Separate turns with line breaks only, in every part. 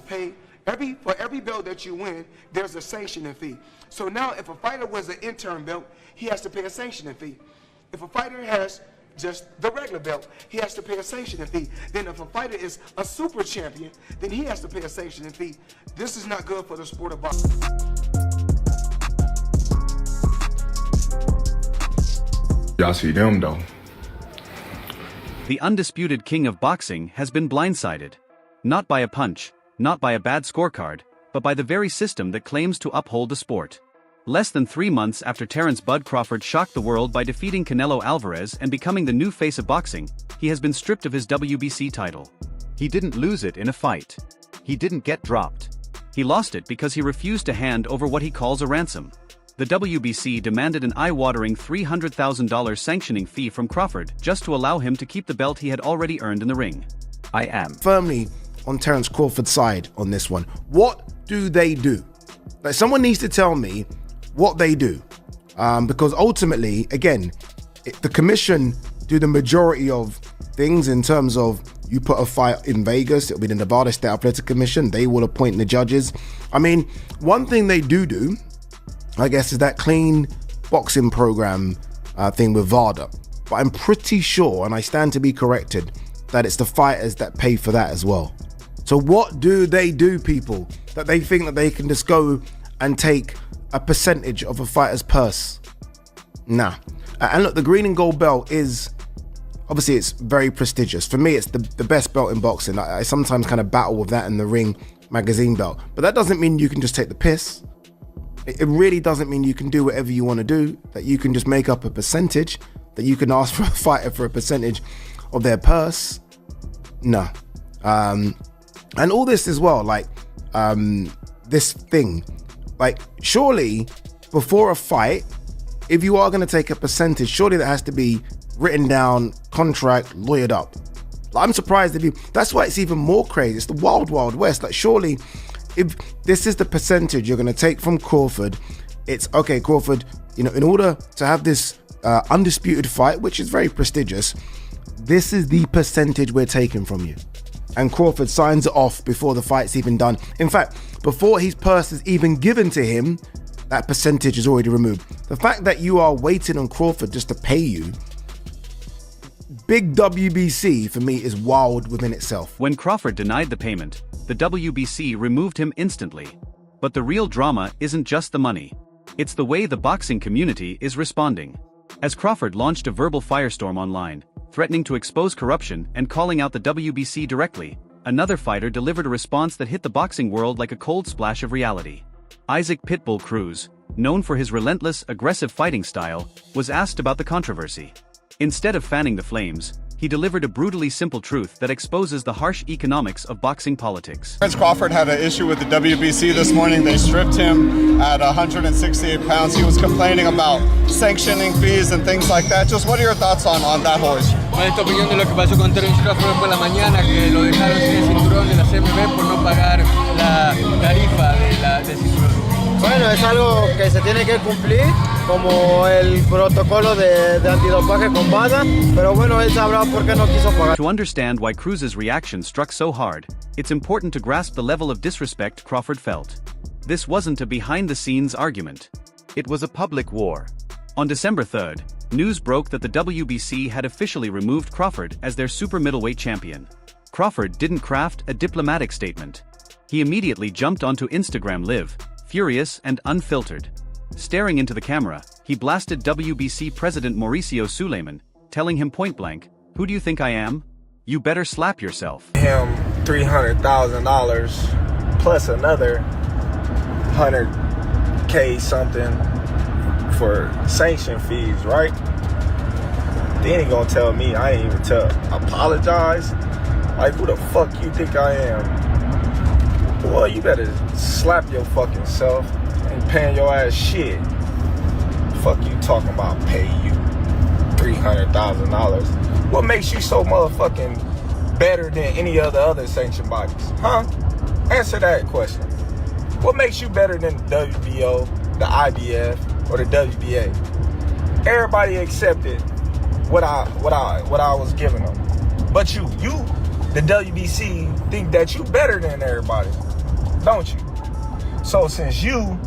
pay, for every belt that you win, there's a sanctioning fee. So now if a fighter was an interim belt, he has to pay a sanctioning fee. If a fighter has just the regular belt, he has to pay a sanctioning fee. Then if a fighter is a super champion, then he has to pay a sanctioning fee. This is not good for the sport of boxing.
Y'all see them though.
The undisputed king of boxing has been blindsided. Not by a punch, not by a bad scorecard, but by the very system that claims to uphold the sport. Less than 3 months after Terence "Bud" Crawford shocked the world by defeating Canelo Alvarez and becoming the new face of boxing, he has been stripped of his WBC title. He didn't lose it in a fight. He didn't get dropped. He lost it because he refused to hand over what he calls a ransom. The WBC demanded an eye-watering $300,000 sanctioning fee from Crawford just to allow him to keep the belt he had already earned in the ring.
I am firmly on Terence Crawford's side on this one. What do they do? Like, someone needs to tell me what they do. Because ultimately, again, the commission do the majority of things in terms of you put a fight in Vegas, it'll be the Nevada State Athletic Commission, they will appoint the judges. I mean, one thing they do, I guess, is that clean boxing program thing with VADA. But I'm pretty sure, and I stand to be corrected, that it's the fighters that pay for that as well. So what do they do, people, that they think that they can just go and take a percentage of a fighter's purse? Nah. And look, the green and gold belt is, obviously it's very prestigious. For me, it's the best belt in boxing. I sometimes kind of battle with that in the Ring magazine belt. But that doesn't mean you can just take the piss. It really doesn't mean you can do whatever you want to do, that you can just make up a percentage, that you can ask for a fighter for a percentage of their purse. No. And all this as well, like, this thing, like, surely before a fight, if you are going to take a percentage, surely that has to be written down, contract, lawyered up. Like, I'm surprised if you, that's why it's even more crazy. It's the wild, wild west. Like, surely if this is the percentage you're going to take from Crawford, it's okay, Crawford, you know, in order to have this undisputed fight, which is very prestigious, this is the percentage we're taking from you. And Crawford signs it off before the fight's even done. In fact, before his purse is even given to him, that percentage is already removed. The fact that you are waiting on Crawford just to pay you, big WBC for me is wild within itself.
When Crawford denied the payment, the WBC removed him instantly. But the real drama isn't just the money. It's the way the boxing community is responding. As Crawford launched a verbal firestorm online, threatening to expose corruption and calling out the WBC directly, another fighter delivered a response that hit the boxing world like a cold splash of reality. Isaac "Pitbull" Cruz, known for his relentless, aggressive fighting style, was asked about the controversy. Instead of fanning the flames, he delivered a brutally simple truth that exposes the harsh economics of boxing politics.
Terence Crawford had an issue with the WBC this morning. They stripped him at 168 pounds. He was complaining about sanctioning fees and things like that. Just what are your thoughts on that whole issue?
¿Cuál es tu opinión de lo que pasó con Terence Crawford por la mañana, que lo dejaron sin el cinturón de la CMB por no pagar la tarifa del cinturón?
Bueno, es algo que se tiene que cumplir, como el protocolo de antidopaje con VADA, pero bueno, él sabrá por qué no quiso pagar.
To understand why Cruz's reaction struck so hard, it's important to grasp the level of disrespect Crawford felt. This wasn't a behind-the-scenes argument. It was a public war. On December 3rd, news broke that the WBC had officially removed Crawford as their super middleweight champion. Crawford didn't craft a diplomatic statement. He immediately jumped onto Instagram Live, furious and unfiltered. Staring into the camera, he blasted WBC President Mauricio Suleiman, telling him point-blank, "Who do you think I am? You better slap yourself."
Him $300,000 plus another 100K something for sanction fees, right? Then he gonna tell me I ain't even apologize? Like, who the fuck you think I am? Well, you better slap your fucking self. Ain't paying your ass shit. Fuck you talking about pay you $300,000. What makes you so motherfucking better than any of the other sanctioned bodies? Huh? Answer that question. What makes you better than the WBO, the IBF, or the WBA? Everybody accepted what I was giving them. But you, the WBC, think that you better than everybody. don't you? So since you,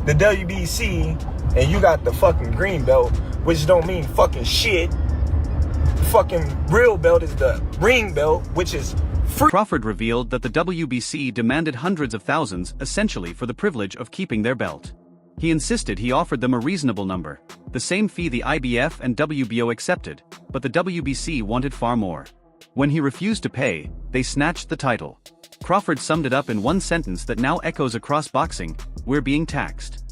the WBC, and you got the fucking green belt, which don't mean fucking shit, the fucking real belt is the ring belt, which is free.
Crawford revealed that the WBC demanded hundreds of thousands essentially for the privilege of keeping their belt. He insisted he offered them a reasonable number, the same fee the IBF and WBO accepted, but the WBC wanted far more. When he refused to pay, they snatched the title. Crawford summed it up in one sentence that now echoes across boxing: "We're being taxed."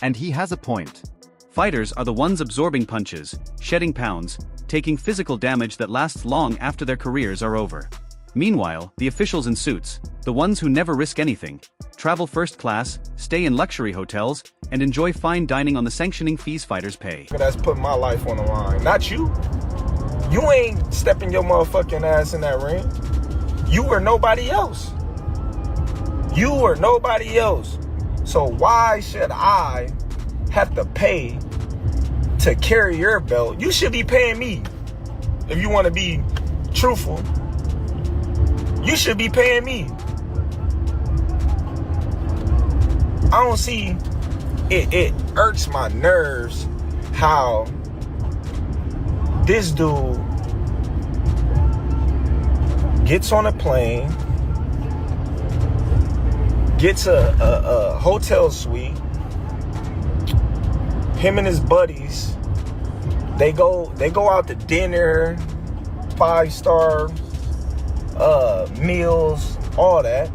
And he has a point. Fighters are the ones absorbing punches, shedding pounds, taking physical damage that lasts long after their careers are over. Meanwhile, the officials in suits, the ones who never risk anything, travel first class, stay in luxury hotels, and enjoy fine dining on the sanctioning fees fighters pay.
That's putting my life on the line, not you. You ain't stepping your motherfucking ass in that ring. You were nobody else. You were nobody else. So why should I have to pay to carry your belt? You should be paying me. If you want to be truthful, you should be paying me. I don't see it. It irks my nerves how this dude gets on a plane, gets a hotel suite. Him and his buddies, they go out to dinner, 5-star meals, all that,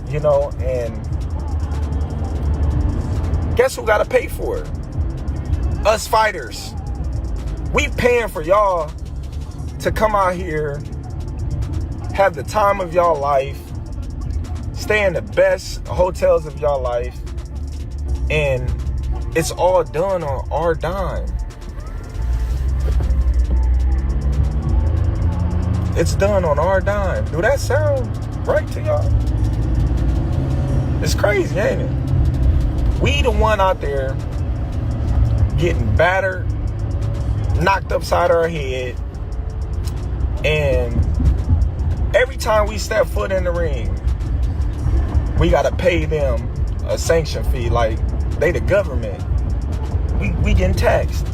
you know, and guess who gotta pay for it? Us fighters. We paying for y'all to come out here, have the time of y'all life, stay in the best hotels of y'all life, and it's all done on our dime. It's done on our dime. Do that sound right to y'all? It's crazy, ain't it? We the one out there getting battered, knocked upside our head, and every time we step foot in the ring, we gotta pay them a sanction fee like they the government. We getting taxed.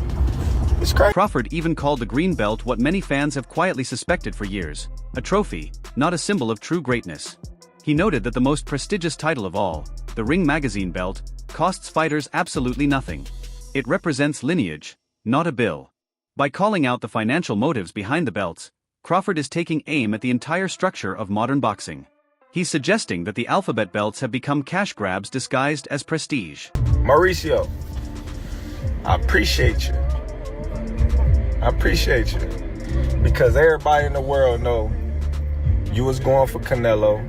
It's crazy.
Crawford even called the green belt what many fans have quietly suspected for years: a trophy, not a symbol of true greatness. He noted that the most prestigious title of all, the Ring Magazine belt, costs fighters absolutely nothing. It represents lineage, not a bill. By calling out the financial motives behind the belts, Crawford is taking aim at the entire structure of modern boxing. He's suggesting that the alphabet belts have become cash grabs disguised as prestige.
Mauricio, I appreciate you. I appreciate you. Because everybody in the world know you was going for Canelo.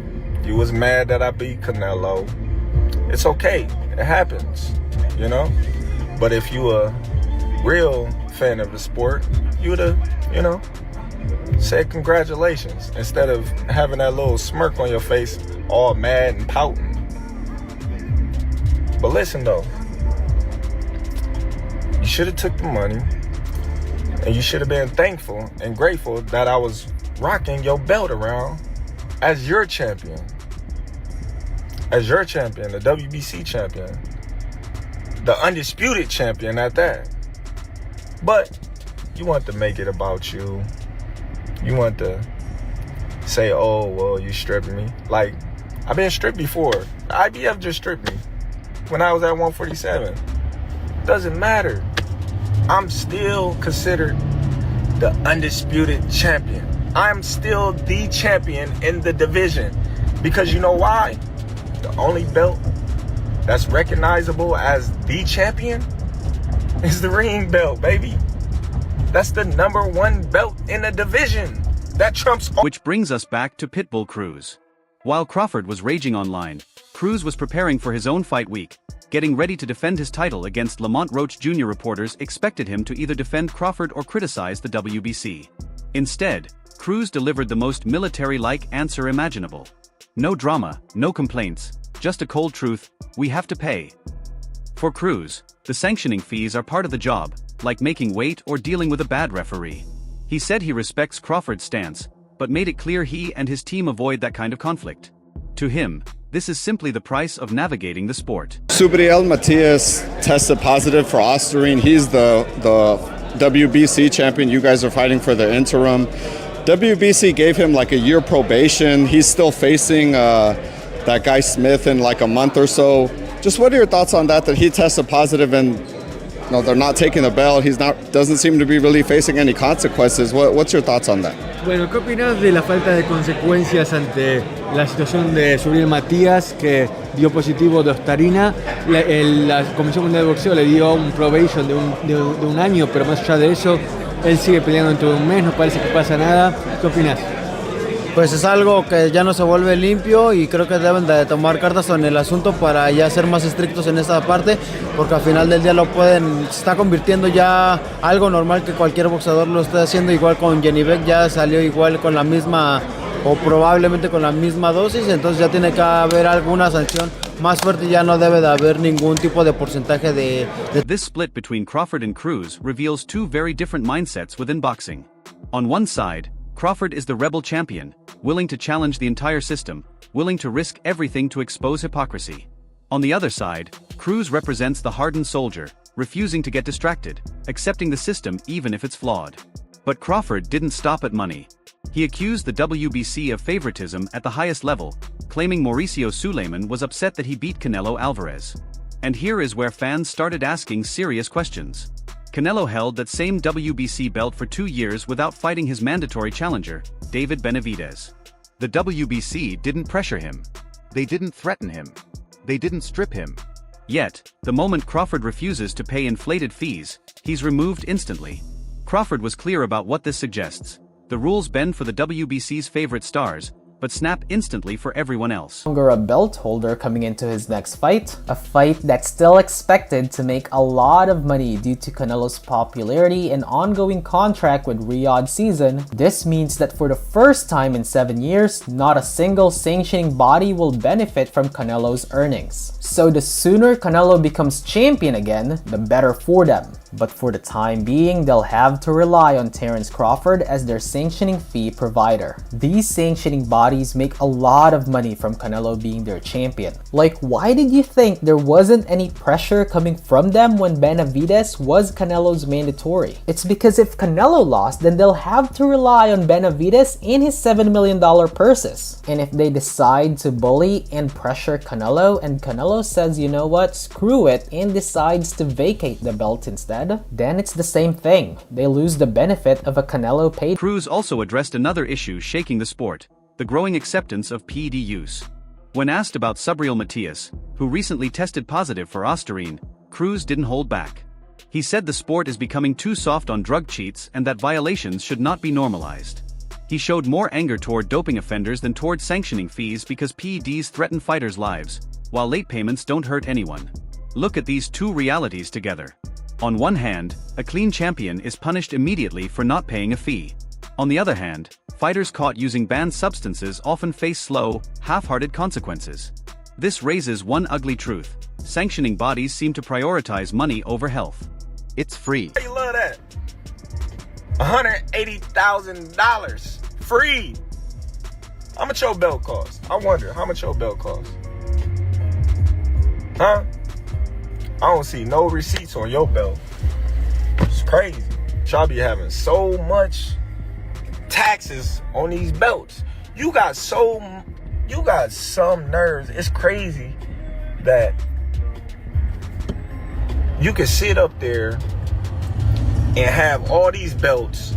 You was mad that I beat Canelo. It's okay. It happens, you know? But if you a real fan of the sport, you would have, you know, said congratulations instead of having that little smirk on your face, all mad and pouting. But listen though, you should have took the money and you should have been thankful and grateful that I was rocking your belt around as your champion. As your champion, the WBC champion. The undisputed champion at that. But you want to make it about you. You want to say, oh, well, you stripping me. Like, I've been stripped before. The IBF just stripped me when I was at 147. Doesn't matter. I'm still considered the undisputed champion. I'm still the champion in the division. Because you know why? The only belt that's recognizable as the champion is the ring belt, baby. That's the #1 belt in the division. That trumps all.
Which brings us back to Pitbull Cruz. While Crawford was raging online, Cruz was preparing for his own fight week, getting ready to defend his title against Lamont Roach Jr. Reporters expected him to either defend Crawford or criticize the WBC. Instead, Cruz delivered the most military-like answer imaginable. No drama, no complaints, just a cold truth: we have to pay. For Cruz, the sanctioning fees are part of the job, like making weight or dealing with a bad referee. He said he respects Crawford's stance, but made it clear he and his team avoid that kind of conflict. To him, This is simply the price of navigating the sport.
Subriel Matias tested positive for Ostarine. He's the WBC champion. You guys are fighting for the interim. WBC gave him like a year probation. He's still facing that guy Smith in like a month or so. Just what are your thoughts on that he tested positive and they're not taking the belt. Doesn't seem to be really facing any consequences. What's your thoughts on that?
Bueno, ¿qué opinas de la falta de consecuencias ante la situación de Subriel Matías, que dio positivo de Ostarina? La Comisión Mundial de Boxeo le dio un probation de un año, pero más allá de eso, él sigue peleando dentro de un mes, no parece que pasa nada. ¿Qué opinas?
Pues es algo que ya no se vuelve limpio y creo que deben de tomar cartas en el asunto para ya ser más estrictos en esta parte, porque al final del día se está convirtiendo ya algo normal que cualquier boxeador lo esté haciendo. Igual con Jenny Beck ya salió igual con la misma o probablemente con la misma dosis, entonces ya tiene que haber alguna sanción más fuerte y ya no debe de haber ningún tipo de porcentaje de...
This split between Crawford and Cruz reveals two very different mindsets within boxing. On one side, Crawford is the rebel champion, willing to challenge the entire system, willing to risk everything to expose hypocrisy. On the other side, Cruz represents the hardened soldier, refusing to get distracted, accepting the system even if it's flawed. But Crawford didn't stop at money. He accused the WBC of favoritism at the highest level, claiming Mauricio Suleiman was upset that he beat Canelo Alvarez. And here is where fans started asking serious questions. Canelo held that same WBC belt for 2 years without fighting his mandatory challenger, David Benavidez. The WBC didn't pressure him. They didn't threaten him. They didn't strip him. Yet, the moment Crawford refuses to pay inflated fees, he's removed instantly. Crawford was clear about what this suggests. The rules bend for the WBC's favorite stars, but snap instantly for everyone else.
Longer a belt holder coming into his next fight, a fight that's still expected to make a lot of money due to Canelo's popularity and ongoing contract with Riyadh season. This means that for the first time in 7 years, not a single sanctioning body will benefit from Canelo's earnings. So the sooner Canelo becomes champion again, the better for them. But for the time being, they'll have to rely on Terence Crawford as their sanctioning fee provider. These sanctioning bodies make a lot of money from Canelo being their champion. Like, why did you think there wasn't any pressure coming from them when Benavidez was Canelo's mandatory? It's because if Canelo lost, then they'll have to rely on Benavidez and his $7 million purses. And if they decide to bully and pressure Canelo, and Canelo says, you know what, screw it, and decides to vacate the belt instead, then it's the same thing. They lose the benefit of a Canelo pay.
Cruz also addressed another issue shaking the sport, the growing acceptance of PED use. When asked about Subriel Matias, who recently tested positive for Ostarine, Cruz didn't hold back. He said the sport is becoming too soft on drug cheats and that violations should not be normalized. He showed more anger toward doping offenders than toward sanctioning fees because PEDs threaten fighters' lives, while late payments don't hurt anyone. Look at these two realities together. On one hand, a clean champion is punished immediately for not paying a fee. On the other hand, fighters caught using banned substances often face slow, half-hearted consequences. This raises one ugly truth. Sanctioning bodies seem to prioritize money over health. It's free.
You love that. $180,000 free. How much your belt cost? I wonder how much your belt cost. Huh? I don't see no receipts on your belt. It's crazy. Y'all be having so much taxes on these belts. You got some nerves. It's crazy that you can sit up there and have all these belts.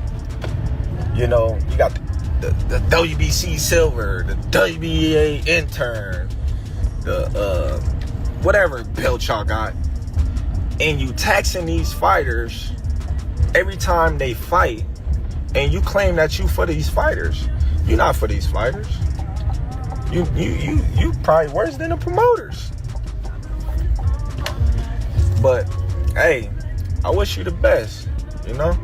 You know, you got the WBC silver, the WBA intern, the whatever belt y'all got, and you taxing these fighters every time they fight, and you claim that you for these fighters. You're not for these fighters. You probably worse than the promoters. But hey, I wish you the best, you know?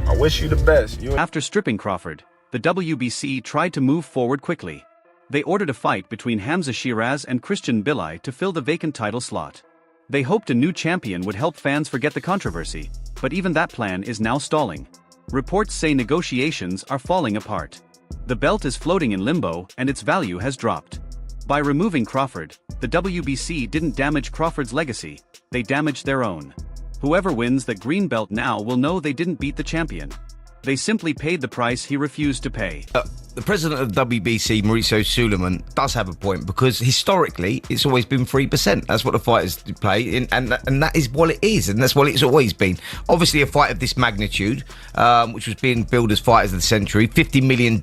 I wish you the best.
After stripping Crawford, the WBC tried to move forward quickly. They ordered a fight between Hamza Shiraz and Christian Bilai to fill the vacant title slot. They hoped a new champion would help fans forget the controversy, but even that plan is now stalling. Reports say negotiations are falling apart. The belt is floating in limbo and its value has dropped. By removing Crawford, the WBC didn't damage Crawford's legacy, they damaged their own. Whoever wins that green belt now will know they didn't beat the champion. They simply paid the price he refused to pay.
The president of the WBC, Mauricio Suleiman, does have a point because historically it's always been 3%. That's what the fighters play, and that is what it is, and that's what it's always been. Obviously, a fight of this magnitude, which was being billed as fighters of the century, $50 million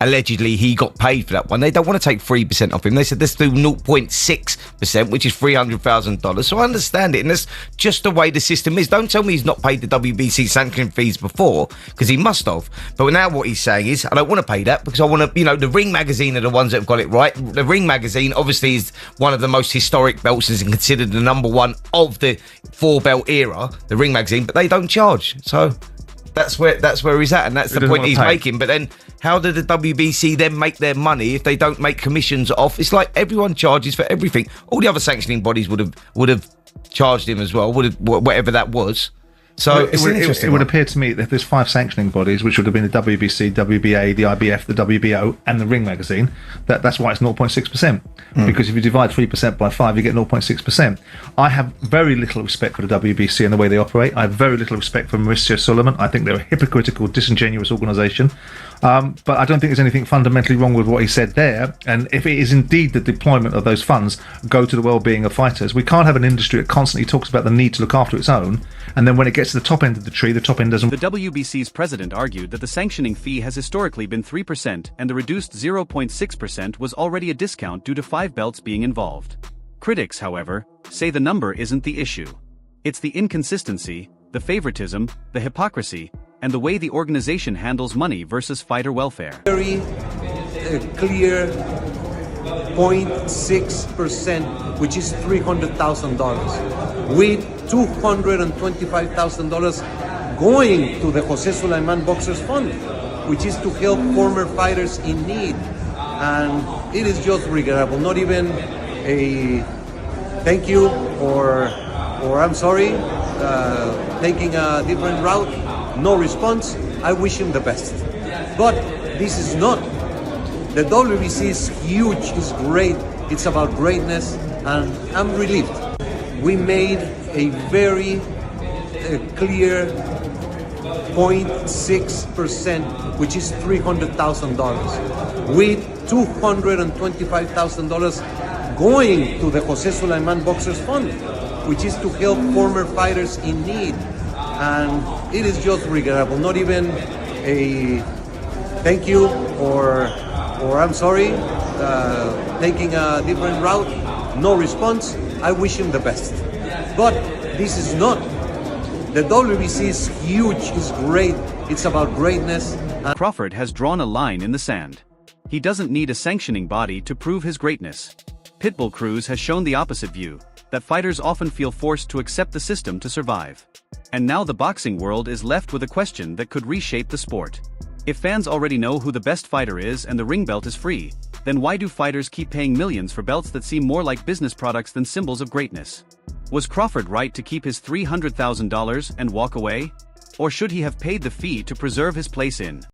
allegedly he got paid for that one. They don't want to take 3% off him. They said let's do 0.6%, which is $300,000. So I understand it, and that's just the way the system is. Don't tell me he's not paid the WBC sanction fees before, because he must have. But now what he's saying is, I don't want to pay that because I want to, the Ring Magazine are the ones that have got it right. The Ring Magazine obviously is one of the most historic belts and is considered the number one of the 4-belt era, the Ring Magazine, but they don't charge. So that's where he's at, and that's the point he's making. But then how did the WBC then make their money if they don't make commissions off? It's like everyone charges for everything. All the other sanctioning bodies would have charged him as well, whatever that was. So
it would appear to me that if there's 5 sanctioning bodies, which would have been the WBC, WBA, the IBF, the WBO, and the Ring Magazine, that's why it's 0.6%. Because if you divide 3% by 5, you get 0.6%. I have very little respect for the WBC and the way they operate. I have very little respect for Mauricio Suleiman. I think they're a hypocritical, disingenuous organisation. But I don't think there's anything fundamentally wrong with what he said there. And if it is indeed the deployment of those funds go to the well-being of fighters, we can't have an industry that constantly talks about the need to look after its own, and then when it gets to the top end of the tree, the top end doesn't.
The WBC's president argued that the sanctioning fee has historically been 3%, and the reduced 0.6% was already a discount due to 5 belts being involved. Critics, however, say the number isn't the issue. It's the inconsistency, the favoritism, the hypocrisy, and the way the organization handles money versus fighter welfare.
Very clear 0.6%, which is $300,000, with $225,000 going to the Jose Sulaiman Boxers Fund, which is to help former fighters in need. And it is just regrettable. Not even a thank you or I'm sorry, taking a different route. No response. I wish him the best. But this is not. The WBC is huge, it's great, it's about greatness, and I'm relieved. We made a very clear 0.6%, which is $300,000, with $225,000 going to the Jose Sulaiman Boxers Fund, which is to help former fighters in need. And it is just regrettable. Not even a thank you or I'm sorry, taking a different route. No response. I wish him the best. But this is not. The WBC is huge, it's great, it's about greatness.
Crawford has drawn a line in the sand. He doesn't need a sanctioning body to prove his greatness. Pitbull Cruz has shown the opposite view, that fighters often feel forced to accept the system to survive. And now the boxing world is left with a question that could reshape the sport. If fans already know who the best fighter is and the ring belt is free, then why do fighters keep paying millions for belts that seem more like business products than symbols of greatness? Was Crawford right to keep his $300,000 and walk away? Or should he have paid the fee to preserve his place in